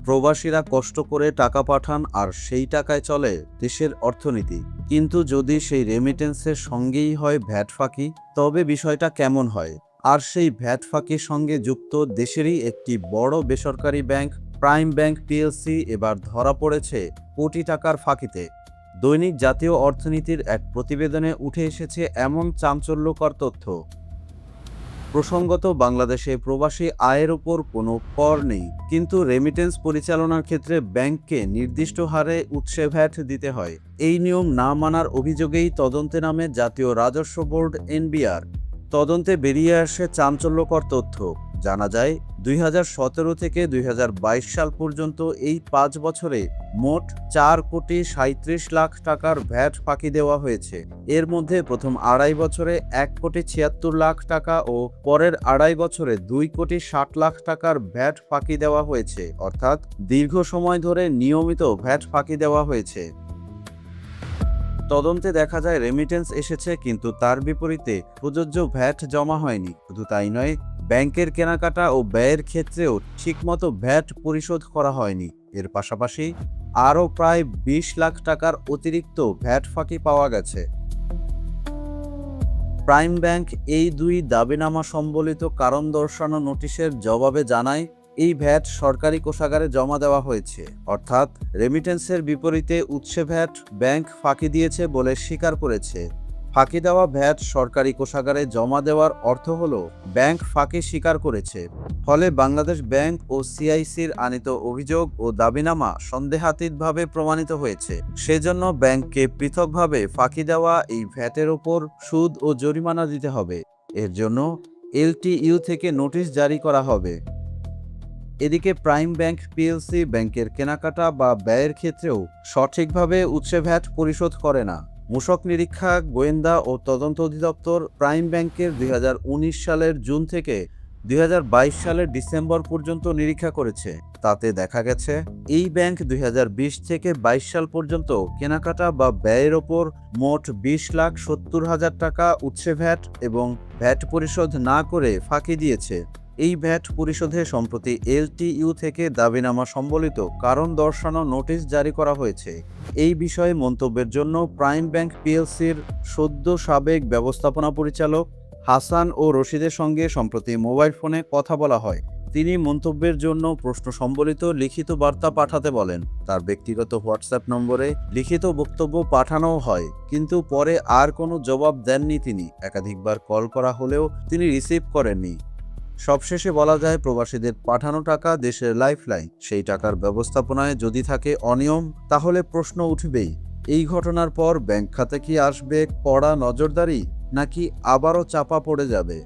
প্রবাসীরা কষ্ট করে টাকা পাঠান আর সেই টাকায় চলে দেশের অর্থনীতি। কিন্তু যদি সেই রেমিটেন্সের সঙ্গেই হয় ভ্যাট ফাঁকি, তবে বিষয়টা কেমন হয়? আর সেই ভ্যাট ফাঁকির সঙ্গে যুক্ত দেশেরই একটি বড় বেসরকারি ব্যাংক প্রাইম ব্যাংক পিএলসি এবার ধরা পড়েছে কোটি টাকার ফাঁকিতে। দৈনিক জাতীয় অর্থনীতির এক প্রতিবেদনে উঠে এসেছে এমন চাঞ্চল্যকর তথ্য। প্রসঙ্গত, বাংলাদেশে প্রবাসী আয়ের উপর কোনো কর নেই, কিন্তু রেমিটেন্স পরিচালনার ক্ষেত্রে ব্যাংককে নির্দিষ্ট হারে উৎসে ভ্যাট দিতে হয়। এই নিয়ম না মানার অভিযোগেই তদন্তে নামে জাতীয় রাজস্ব বোর্ড এনবিআর। তদন্তে বেরিয়ে আসে চাঞ্চল্যকর তথ্য। জানা যায় 2017 থেকে 2022 সাল পর্যন্ত এই 5 বছরে মোট 4,37,00,000 টাকার ভ্যাট ফাঁকি দেওয়া হয়েছে। এর মধ্যে প্রথম আড়াই বছরে 1,76,00,000 টাকা ও পরের আড়াই বছরে 2,60,00,000 টাকার ভ্যাট ফাঁকি দেওয়া হয়েছে। অর্থাৎ দীর্ঘ সময় ধরে নিয়মিত ভ্যাট ফাঁকি দেওয়া হয়েছে। তদন্তে দেখা যায় রেমিটেন্স এসেছে, কিন্তু তার বিপরীতে প্রযোজ্য ভ্যাট জমা হয়নি। শুধু তাই নয়, ব্যাংকের কেনাকাটা ও ব্যয়ের ক্ষেত্রেও ঠিকমতো ভ্যাট পরিশোধ করা হয়নি। এর পাশাপাশি আরও প্রায় 20 লাখ টাকার অতিরিক্ত ভ্যাট ফাঁকি পাওয়া গেছে। প্রাইম ব্যাংক এই দুই দাবিনামা সম্বলিত কারণ দর্শানো নোটিশের জবাবে জানায়, এই ভ্যাট সরকারি কোষাগারে জমা দেওয়া হয়েছে। অর্থাৎ রেমিটেন্সের বিপরীতে উৎসে ভ্যাট ব্যাংক ফাঁকি দিয়েছে বলে স্বীকার করেছে। ফাঁকি দেওয়া ভ্যাট সরকারি কোষাগারে জমা দেওয়ার অর্থ হলো ব্যাংক ফাঁকি স্বীকার করেছে। ফলে বাংলাদেশ ব্যাংক ও সিআইসির আনিত অভিযোগ ও দাবিনামা সন্দেহাতীতভাবে প্রমাণিত হয়েছে। সেজন্য ব্যাংককে পৃথকভাবে ফাঁকি দেওয়া এই ভ্যাটের ওপর সুদ ও জরিমানা দিতে হবে। এর জন্য এলটিইউ থেকে নোটিশ জারি করা হবে। এদিকে প্রাইম ব্যাংক পিএলসি ব্যাংকের কেনাকাটা বা ব্যয়ের ক্ষেত্রেও সঠিকভাবে উৎসে ভ্যাট পরিশোধ করে না। মূসক নিরীক্ষা, গোয়েন্দা ও তদন্ত অধিদপ্তর প্রাইম ব্যাংকের 2019 সালের জুন থেকে 2022 সালের ডিসেম্বর পর্যন্ত নিরীক্ষা করেছে। তাতে দেখা গেছে এই ব্যাংক 2020 থেকে 22 সাল পর্যন্ত কেনাকাটা বা ব্যয়ের ওপর মোট 20,70,000 টাকা উৎসে ভ্যাট এবং ভ্যাট পরিশোধ না করে ফাঁকি দিয়েছে। এই ভ্যাট পরিশোধে সম্প্রতি এলটিইউ থেকে দাবিনামা সম্বলিত কারণ দর্শানো নোটিশ জারি করা হয়েছে। এই বিষয়ে মন্তব্যের জন্য প্রাইম ব্যাংক পিএলসির সদ্য সাবেক ব্যবস্থাপনা পরিচালক হাসান ও রশিদের সঙ্গে সম্প্রতি মোবাইল ফোনে কথা বলা হয়। তিনি মন্তব্যের জন্য প্রশ্ন সম্বলিত লিখিত বার্তা পাঠাতে বলেন। তার ব্যক্তিগত হোয়াটসঅ্যাপ নম্বরে লিখিত বক্তব্য পাঠানোও হয়, কিন্তু পরে আর কোনো জবাব দেননি তিনি। একাধিকবার কল করা হলেও তিনি রিসিভ করেননি। সবশেষে বলা যায়, প্রবাসীদের পাঠানো টাকা দেশের লাইফলাইন। সেই টাকার ব্যবস্থাপনায় যদি থাকে অনিয়ম, তাহলে প্রশ্ন উঠবেই। এই ঘটনার পর ব্যাংক খাতে কি আসবে কড়া নজরদারি, নাকি আবারও চাপা পড়ে যাবে?